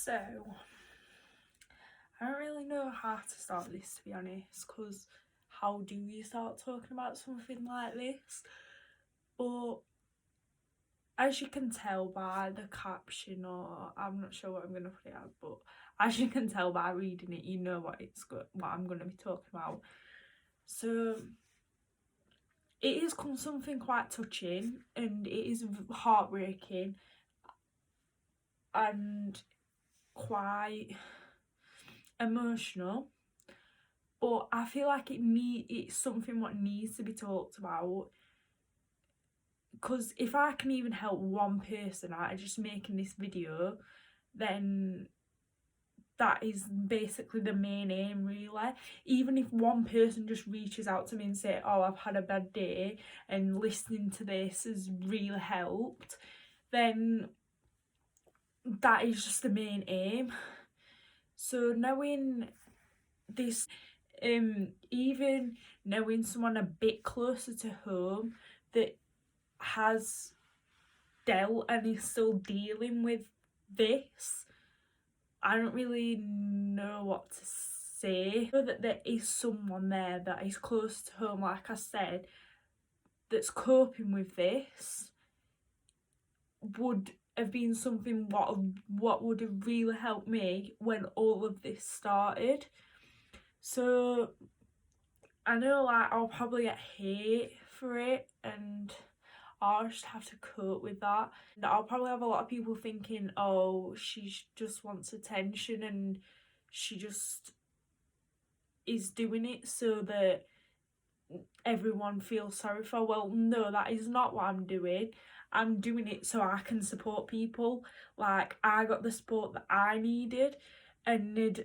So, I don't really know how to start this, to be honest, because how do you start talking about something like this? But as you can tell by the caption, or I'm not sure what I'm going to put it as, but as you can tell by reading it, you know what I'm going to be talking about. So it is something quite touching, and it is heartbreaking and quite emotional, but I feel like it's something what needs to be talked about, because if I can even help one person out of just making this video, then that is basically the main aim, really. Even if one person just reaches out to me and say, oh, I've had a bad day and listening to this has really helped, then that is just the main aim. So knowing this, even knowing someone a bit closer to home that has dealt and is still dealing with this, I don't really know what to say. I know that there is someone there that is close to home, like I said, that's coping with this, would have been something what would have really helped me when all of this started. So I know, like, I'll probably get hate for it, and I'll just have to cope with that. And I'll probably have a lot of people thinking, oh, she just wants attention and she just is doing it so that everyone feels sorry for her. Well, no, that is not what I'm doing. I'm doing it so I can support people. Like, I got the support that I needed, and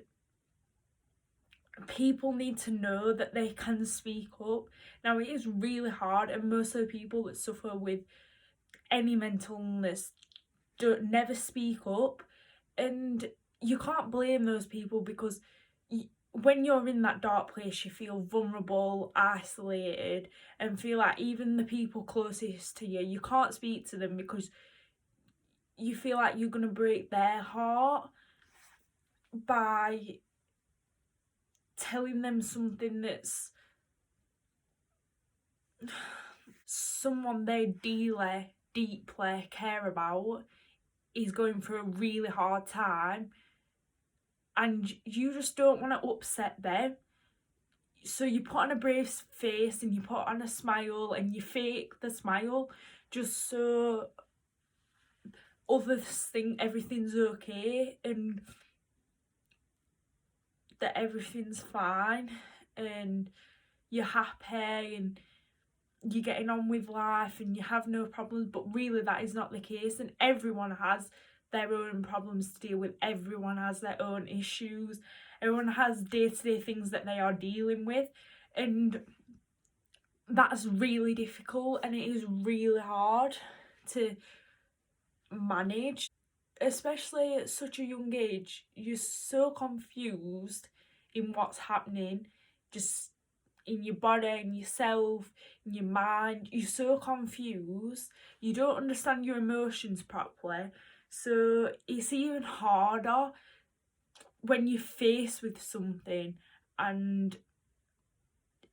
people need to know that they can speak up. Now, it is really hard, and most of the people that suffer with any mental illness don't never speak up, and you can't blame those people, because when you're in that dark place, you feel vulnerable, isolated, and feel like even the people closest to you can't speak to them because you feel like you're going to break their heart by telling them something that's someone they deeply care about is going through a really hard time, and you just don't want to upset them. So you put on a brave face and you put on a smile and you fake the smile just so others think everything's okay and that everything's fine and you're happy and you're getting on with life and you have no problems. But really, that is not the case, and everyone has their own problems to deal with. Everyone has their own issues. Everyone has day-to-day things that they are dealing with, and that's really difficult, and it is really hard to manage, especially at such a young age. You're so confused in what's happening, just in your body, in yourself, in your mind. You're so confused, you don't understand your emotions properly, so it's even harder when you're faced with something and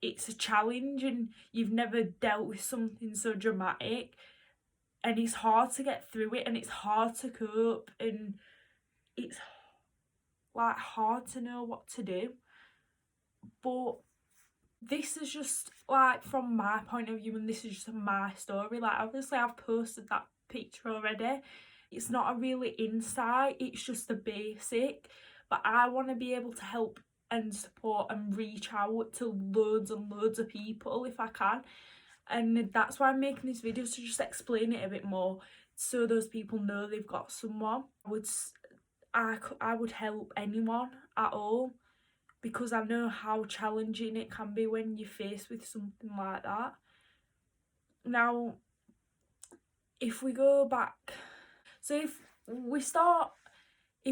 it's a challenge and you've never dealt with something so dramatic, and it's hard to get through it and it's hard to cope and it's like hard to know what to do. But this is just like from my point of view, and this is just my story. Like, obviously I've posted that picture already. It's not a really insight, it's just a basic, but I want to be able to help and support and reach out to loads and loads of people if I can, and that's why I'm making this video, to just explain it a bit more so those people know they've got someone. I would help anyone at all, because I know how challenging it can be when you're faced with something like that. Now, if we go back, so if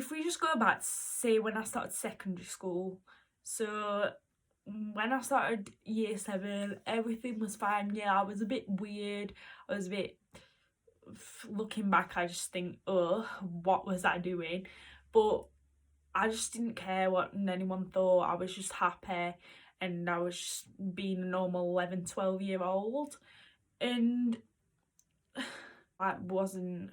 we just go back, say when I started secondary school, so when I started year 7, everything was fine. Yeah, I was a bit weird, looking back I just think, oh, what was I doing? but I just didn't care what anyone thought. I was just happy, and I was just being a normal 11, 12 year old. And I wasn't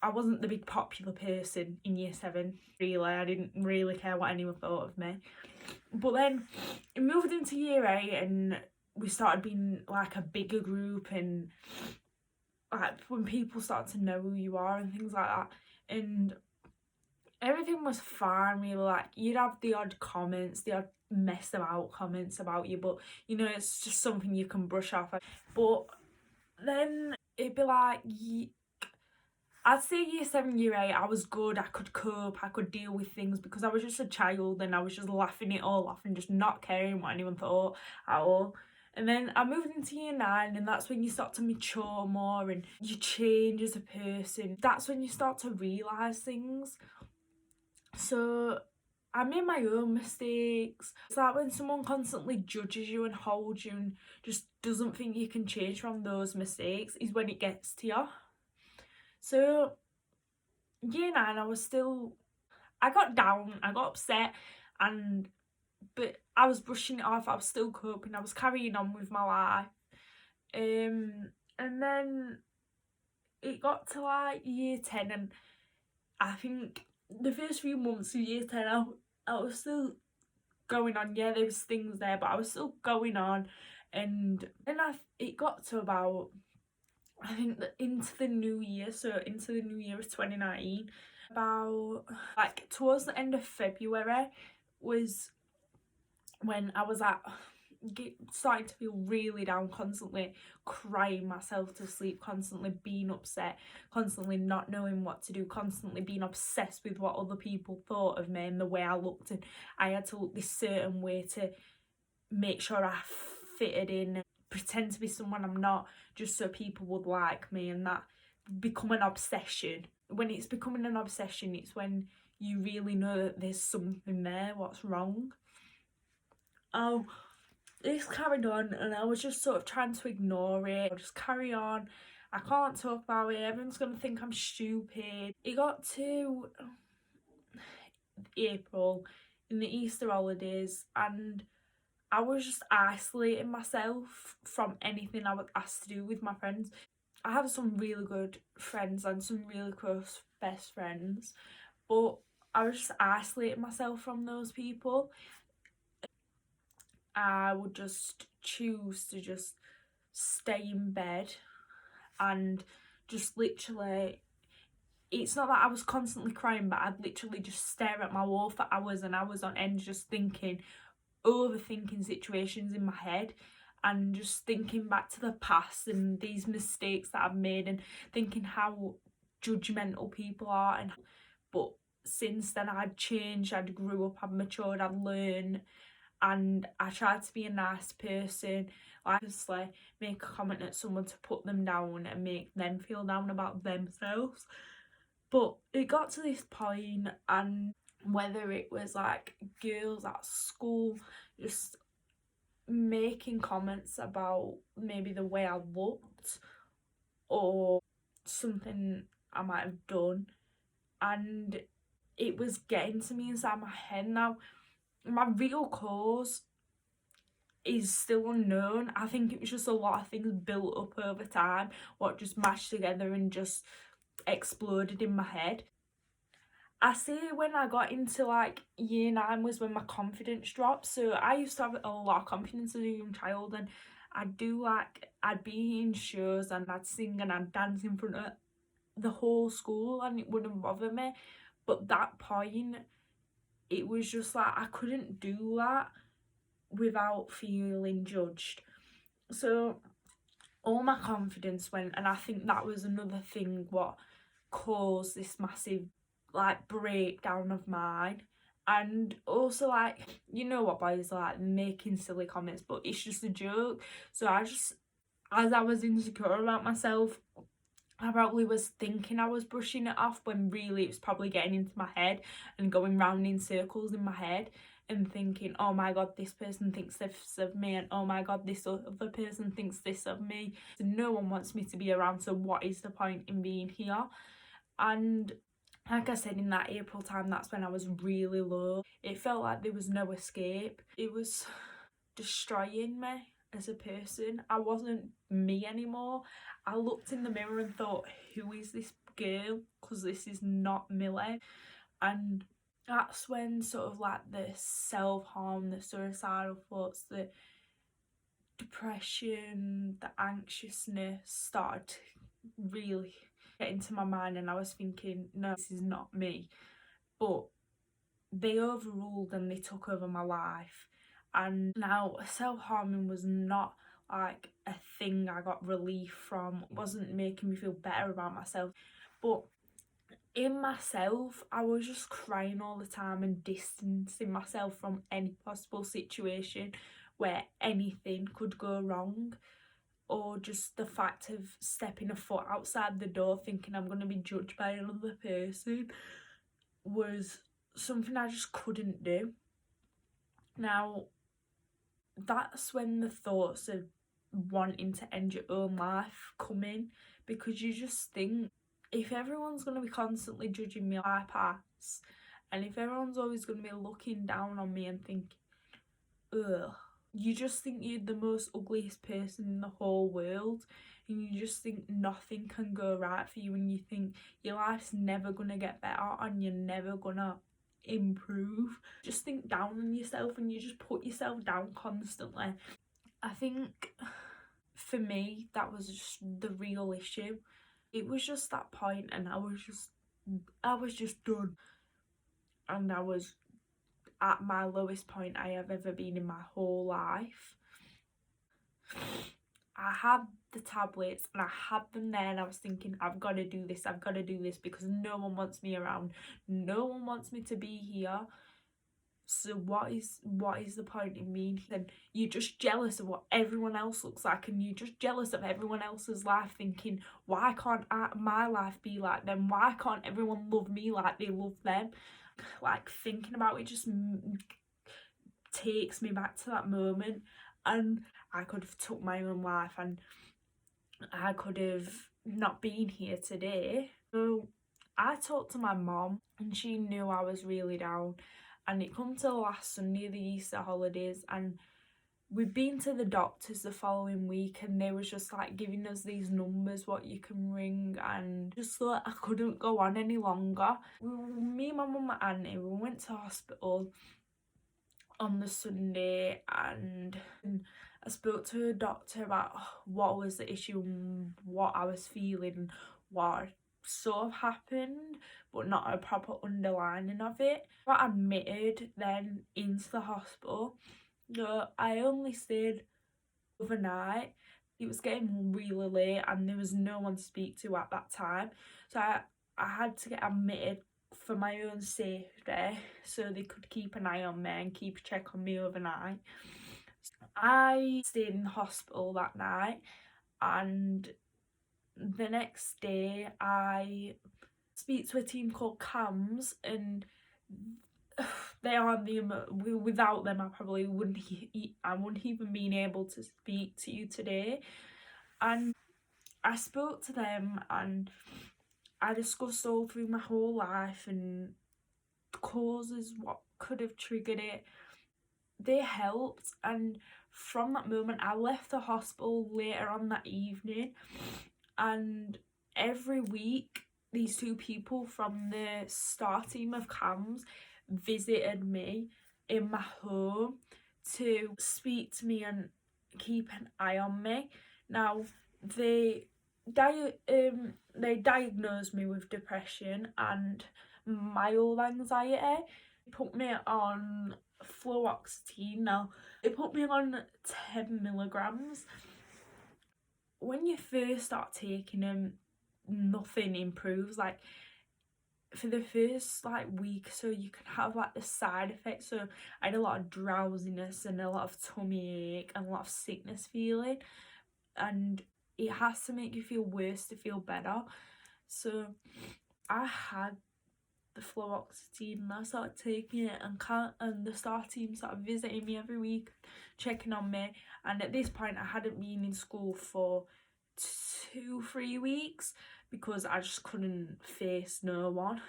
the big popular person in year 7, really. I didn't really care what anyone thought of me. But then it moved into year 8, and we started being like a bigger group, and like when people start to know who you are and things like that, and everything was fine, really. Like, you'd have the odd comments, the odd mess about comments about you, but you know, it's just something you can brush off. But then it'd be like, I'd say year 7, year 8, I was good. I could cope, I could deal with things because I was just a child, and I was just laughing it all off and just not caring what anyone thought at all. And then I moved into year 9, and that's when you start to mature more and you change as a person. That's when you start to realise things. So I made my own mistakes. It's like when someone constantly judges you and holds you and just doesn't think you can change from those mistakes is when it gets to you. So year 9, I got down, I got upset, but I was brushing it off. I was still coping, I was carrying on with my life. And then it got to like year 10, and I think the first few months of year 10, I was still going on. Yeah, there was things there, but I was still going on. And then it got to about, I think, into the new year, so into the new year of 2019, about like towards the end of February was when I was starting to feel really down, constantly crying myself to sleep, constantly being upset, constantly not knowing what to do, constantly being obsessed with what other people thought of me and the way I looked, and I had to look this certain way to make sure I fitted in, pretend to be someone I'm not, just so people would like me, and that become an obsession. When it's becoming an obsession, it's when you really know that there's something there, what's wrong. Oh, this carried on, and I was just sort of trying to ignore it. I'll just carry on. I can't talk about it. Everyone's going to think I'm stupid. It got to April in the Easter holidays, and I was just isolating myself from anything I was asked to do with my friends. I have some really good friends and some really close best friends, but I was just isolating myself from those people. I would just choose to just stay in bed and just literally, it's not that I was constantly crying, but I'd literally just stare at my wall for hours and hours on end, just overthinking situations in my head, and just thinking back to the past and these mistakes that I've made, and thinking how judgmental people are. But since then, I'd changed, I'd grew up, I'd matured, I'd learned, and I tried to be a nice person. I obviously make a comment at someone to put them down and make them feel down about themselves. But it got to this point, and whether it was like girls at school just making comments about maybe the way I looked or something I might have done, and it was getting to me inside my head. Now, my real cause is still unknown. I think it was just a lot of things built up over time, what just mashed together and just exploded in my head. I say when I got into like year 9 was when my confidence dropped. So I used to have a lot of confidence as a young child, and I'd be in shows and I'd sing and I'd dance in front of the whole school and it wouldn't bother me. But that point, it was just like I couldn't do that without feeling judged. So all my confidence went, and I think that was another thing what caused this massive like breakdown of mine. And also, like, you know what boys are like, making silly comments, but it's just a joke. So as I was insecure about myself, I probably was thinking I was brushing it off when really it was probably getting into my head and going round in circles in my head, and thinking, oh my god, this person thinks this of me, and oh my god, this other person thinks this of me. So no one wants me to be around, so what is the point in being here? And Like I said, in that April time, that's when I was really low. It felt like there was no escape. It was destroying me as a person. I wasn't me anymore. I looked in the mirror and thought, who is this girl? Because this is not Millie. And that's when sort of like the self-harm, the suicidal thoughts, the depression, the anxiousness started to really get into my mind, and I was thinking, no, this is not me. But they overruled and they took over my life. And now self-harming was not like a thing I got relief from. It wasn't making me feel better about myself. But in myself, I was just crying all the time and distancing myself from any possible situation where anything could go wrong, or just the fact of stepping a foot outside the door thinking I'm going to be judged by another person was something I just couldn't do. Now, that's when the thoughts of wanting to end your own life come in, because you just think, if everyone's going to be constantly judging me on my past, and if everyone's always going to be looking down on me and thinking, ugh, you just think you're the most ugliest person in the whole world, and you just think nothing can go right for you, and you think your life's never gonna get better and you're never gonna improve. Just think down on yourself, and you just put yourself down constantly. I think for me that was just the real issue. It was just that point, and I was just done, and I was at my lowest point I have ever been in my whole life. I had the tablets and I had them there, and I was thinking, I've got to do this, because no one wants me around, no one wants me to be here. So what is the point in me? Then you're just jealous of what everyone else looks like, and you're just jealous of everyone else's life, thinking, why can't my life be like them? Why can't everyone love me like they love them? Like, thinking about it just takes me back to that moment, and I could have took my own life, and I could have not been here today. So I talked to my mom, and she knew I was really down, and it come to last Sunday, the Easter holidays, and we'd been to the doctors the following week, and they was just like giving us these numbers what you can ring, and just thought I couldn't go on any longer. Me, my mum and auntie, we went to hospital on the Sunday, and I spoke to a doctor about what was the issue and what I was feeling, what sort of happened, but not a proper underlining of it. I got admitted then into the hospital. No, I only stayed overnight. It was getting really late and there was no one to speak to at that time, so I had to get admitted for my own safety, so they could keep an eye on me and keep a check on me overnight. I stayed in the hospital that night, and the next day I speak to a team called CAMS, and they are without them I probably wouldn't even been able to speak to you today. And I spoke to them and I discussed all through my whole life and the causes, what could have triggered it. They helped, and from that moment I left the hospital later on that evening, and every week these two people from the star team of CAMS visited me in my home to speak to me and keep an eye on me. Now, they diagnosed me with depression and mild anxiety. They put me on fluoxetine. Now, they put me on 10 milligrams. When you first start taking them, nothing improves. Like, for the first like week, so you can have like the side effects. So I had a lot of drowsiness and a lot of tummy ache and a lot of sickness feeling, and it has to make you feel worse to feel better. So I had the fluoxetine and I started taking it, and the star team started visiting me every week, checking on me. And at this point I hadn't been in school for 2-3 weeks because I just couldn't face no one.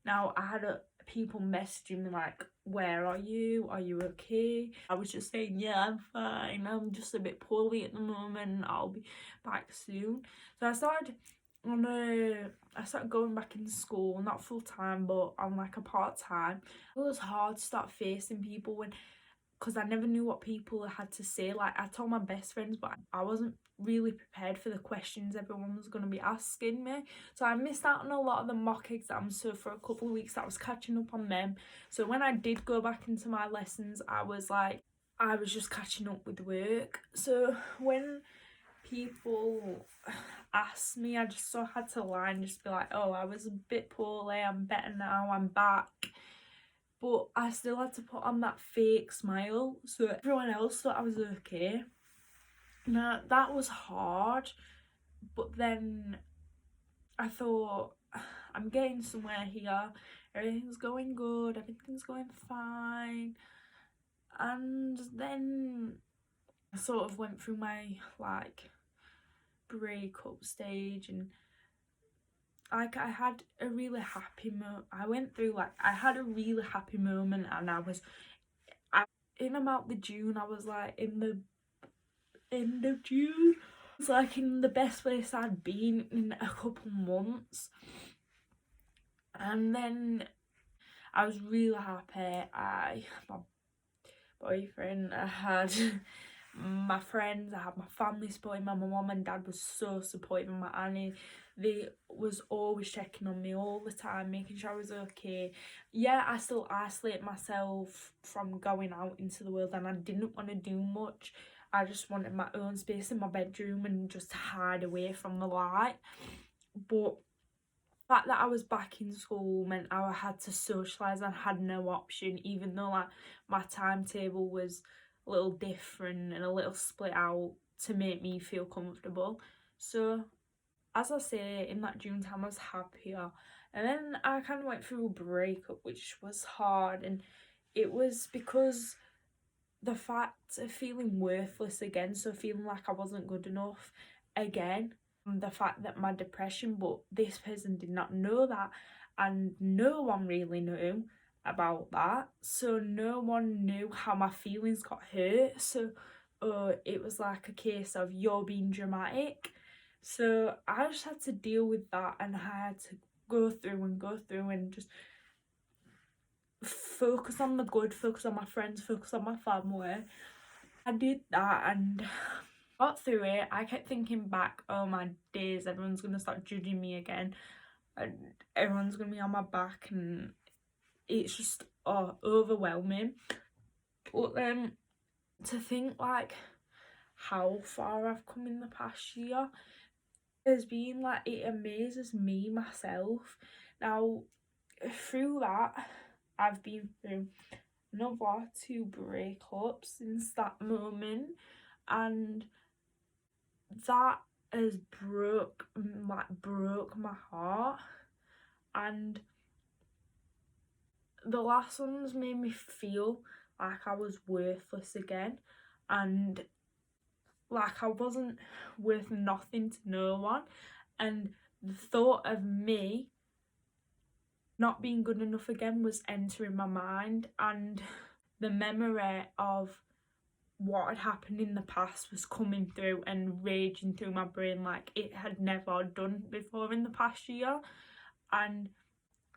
Now I had people messaging me like, where are you okay? I was just saying, yeah, I'm fine, I'm just a bit poorly at the moment, I'll be back soon. So I started going back into school, not full time but on like a part time. It was hard to start facing people because I never knew what people had to say. Like, I told my best friends, but I wasn't really prepared for the questions everyone was going to be asking me. So I missed out on a lot of the mock exams. So for a couple of weeks, I was catching up on them. So when I did go back into my lessons, I was just catching up with work. So when people asked me, I just so had to lie and just be like, oh, I was a bit poorly, I'm better now, I'm back. But I still had to put on that fake smile so everyone else thought I was okay. Now that was hard, but then I thought, I'm getting somewhere here, everything's going good, everything's going fine. And then I sort of went through my like breakup stage, and like I had a really happy I had a really happy moment, and in about the June, I was like in the end of June. It's like in the best place I'd been in a couple months. And then I was really happy. My boyfriend, I had my friends, I had my family supporting. My mum and dad was so supportive, and my auntie, they was always checking on me all the time, making sure I was okay. Yeah, I still isolate myself from going out into the world, and I didn't want to do much. I just wanted my own space in my bedroom and just hide away from the light. But the fact that I was back in school meant I had to socialise and had no option, even though like my timetable was a little different and a little split out to make me feel comfortable. So as I say, in that June time I was happier, and then I kind of went through a breakup which was hard, and it was because the fact of feeling worthless again, so feeling like I wasn't good enough again, the fact that my depression, but this person did not know that, and no one really knew about that, so no one knew how my feelings got hurt. So it was like a case of you're being dramatic. So I just had to deal with that, and I had to go through and just focus on the good, focus on my friends, focus on my family. I did that and got through it. I kept thinking back, oh my days, everyone's gonna start judging me again, and everyone's gonna be on my back, and it's just overwhelming. But then to think like how far I've come in the past year has been like, it amazes me myself. Now through that, I've been through another 2 breakups since that moment, and that has broke my heart. And the last ones made me feel like I was worthless again, and like I wasn't worth nothing to no one. And the thought of me not being good enough again was entering my mind, and the memory of what had happened in the past was coming through and raging through my brain like it had never done before in the past year. And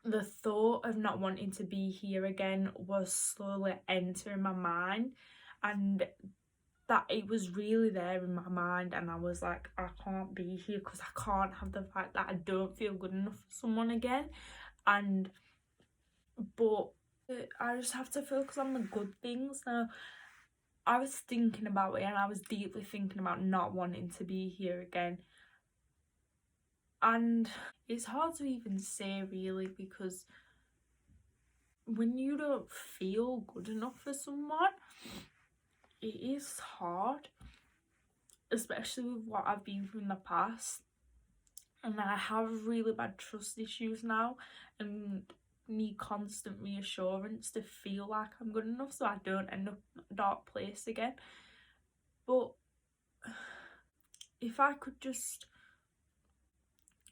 the thought of not wanting to be here again was slowly entering my mind, and that it was really there in my mind, and I was like, I can't be here because I can't have the fact that I don't feel good enough for someone again. But I just have to focus on the good things now. I was thinking about it, and I was deeply thinking about not wanting to be here again. And it's hard to even say really, because when you don't feel good enough for someone, it is hard, especially with what I've been through in the past. And I have really bad trust issues now, and need constant reassurance to feel like I'm good enough so I don't end up in a dark place again. But if I could just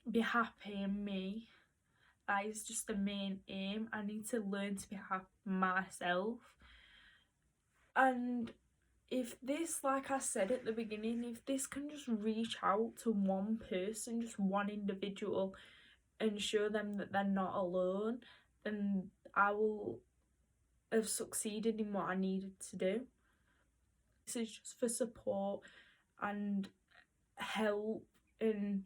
be happy in me, That is just the main aim. I need to learn to be happy myself. And if this, like I said at the beginning, if this can just reach out to one person, just one individual, and show them that they're not alone, then I will have succeeded in what I needed to do. This is just for support and help, and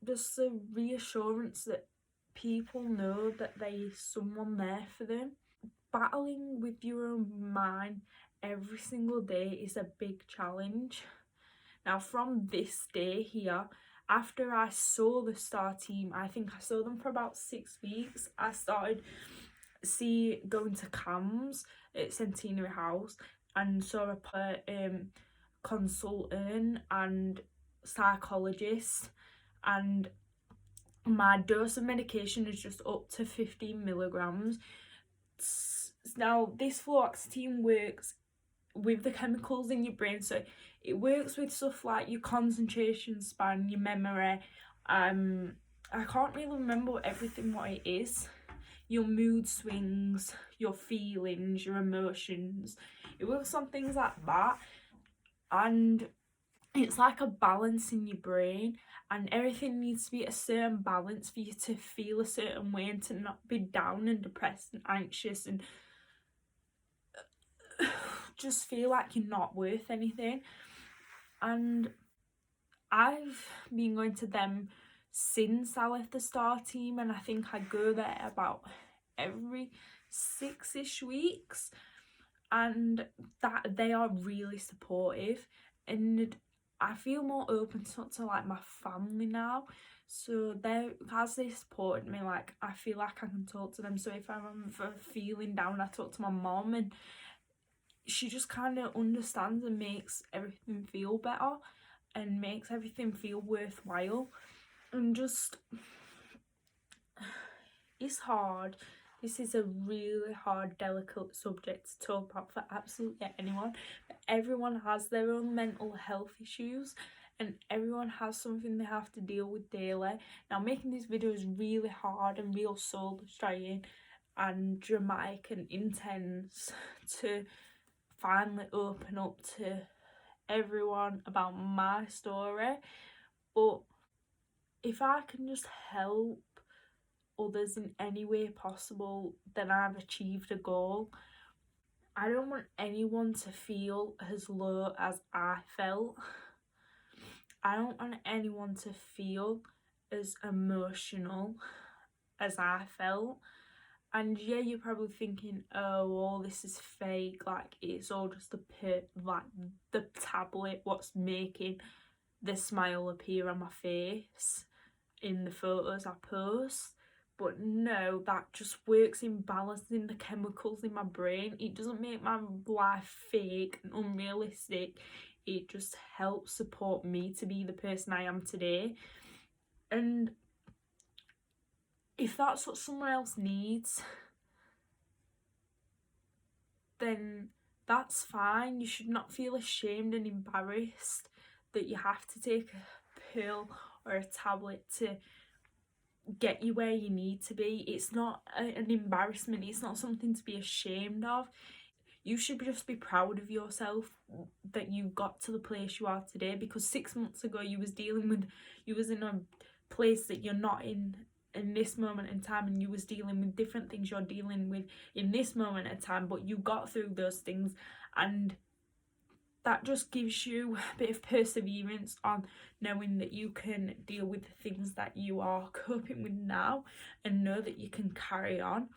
just the reassurance that people know that there is someone there for them. Battling with your own mind every single day is a big challenge. Now, from this day here, after I saw the STAR team, I think I saw them for about 6 weeks, I started going to CAMS at Centenary House and saw a consultant and psychologist, and my dose of medication is just up to 15 milligrams. Now, this fluoxetine works with the chemicals in your brain, so it works with stuff like your concentration span, your memory. I can't really remember everything what it is. Your mood swings, your feelings, your emotions. It works on things like that, and it's like a balance in your brain, and everything needs to be a certain balance for you to feel a certain way and to not be down and depressed and anxious and just feel like you're not worth anything. And I've been going to them since I left the STAR team, and I think I go there about every 6-ish weeks, and that they are really supportive, and I feel more open to like my family now. So as they supported me, like I feel like I can talk to them. So if I'm feeling down, I talk to my mom, and she just kind of understands and makes everything feel better and makes everything feel worthwhile. And just, it's hard. This is a really hard, delicate subject to talk about for absolutely anyone. But everyone has their own mental health issues, and everyone has something they have to deal with daily. Now, making this video is really hard and real soul destroying and dramatic and intense to finally open up to everyone about my story. But if I can just help others in any way possible, then I've achieved a goal. I don't want anyone to feel as low as I felt. I don't want anyone to feel as emotional as I felt. And yeah, you're probably thinking, oh, all this is fake, like it's all just the tablet what's making the smile appear on my face in the photos I post. But no, that just works in balancing the chemicals in my brain. It doesn't make my life fake and unrealistic. It just helps support me to be the person I am today. And if that's what someone else needs, then that's fine. You should not feel ashamed and embarrassed that you have to take a pill or a tablet to get you where you need to be. It's not an embarrassment. It's not something to be ashamed of. You should just be proud of yourself that you got to the place you are today, because 6 months ago you was in a place that you're not in this moment in time, and you was dealing with different things you're dealing with in this moment in time, but you got through those things, and that just gives you a bit of perseverance on knowing that you can deal with the things that you are coping with now and know that you can carry on.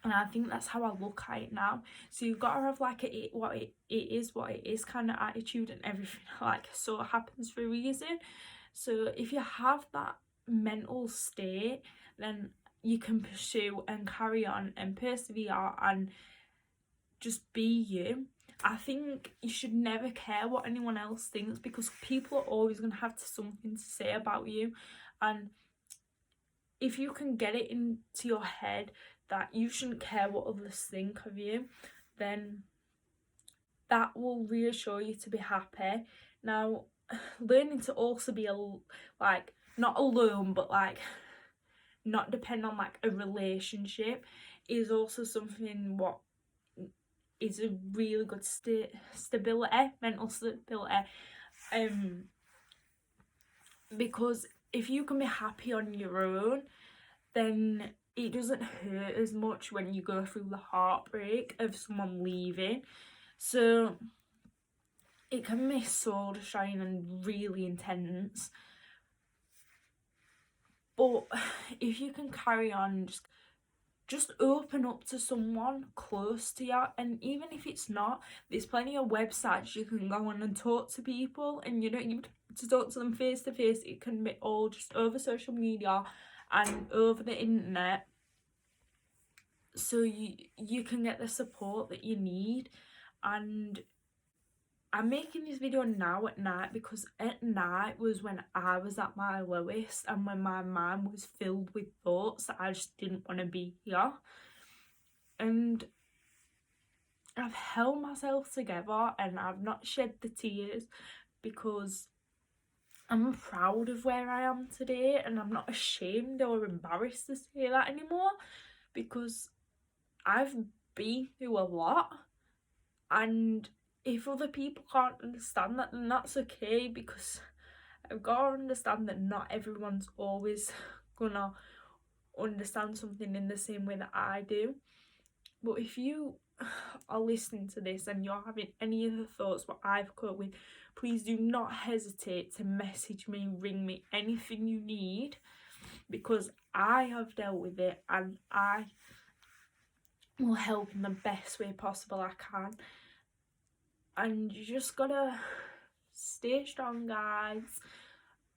And I think that's how I look at it now. So you've got to have like what it is kind of attitude, and everything like so it happens for a reason. So if you have that mental state, then you can pursue and carry on and persevere and just be you. I think you should never care what anyone else thinks, because people are always going to have something to say about you. And if you can get it into your head that you shouldn't care what others think of you, then that will reassure you to be happy. Now, learning to also be not alone, but like not depend on like a relationship is also something what is a really good stability, mental stability. Because if you can be happy on your own, then it doesn't hurt as much when you go through the heartbreak of someone leaving. So it can be soul destroying and really intense. But if you can carry on, just open up to someone close to you. And even if it's not, there's plenty of websites you can go on and talk to people, and you don't need to talk to them face to face. It can be all just over social media and over the internet, so you can get the support that you need. And I'm making this video now at night because at night was when I was at my lowest, and when my mind was filled with thoughts that I just didn't want to be here. And I've held myself together and I've not shed the tears because I'm proud of where I am today, and I'm not ashamed or embarrassed to say that anymore, because I've been through a lot. And if other people can't understand that, then that's okay, because I've got to understand that not everyone's always gonna understand something in the same way that I do. But if you are listening to this and you're having any of the thoughts what I've coped with, please do not hesitate to message me, ring me, anything you need, because I have dealt with it and I will help in the best way possible I can. And you just gotta stay strong, guys,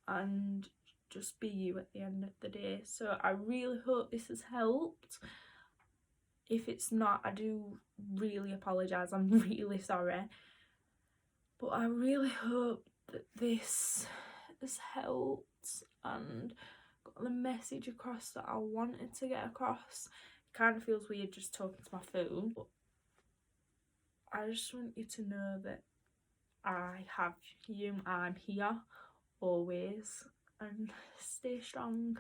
and just be you at the end of the day. So I really hope this has helped. If it's not, I do really apologise. I'm really sorry. But I really hope that this has helped and got the message across that I wanted to get across. It kind of feels weird just talking to my phone, but I just want you to know that I have you, I'm here always, and stay strong.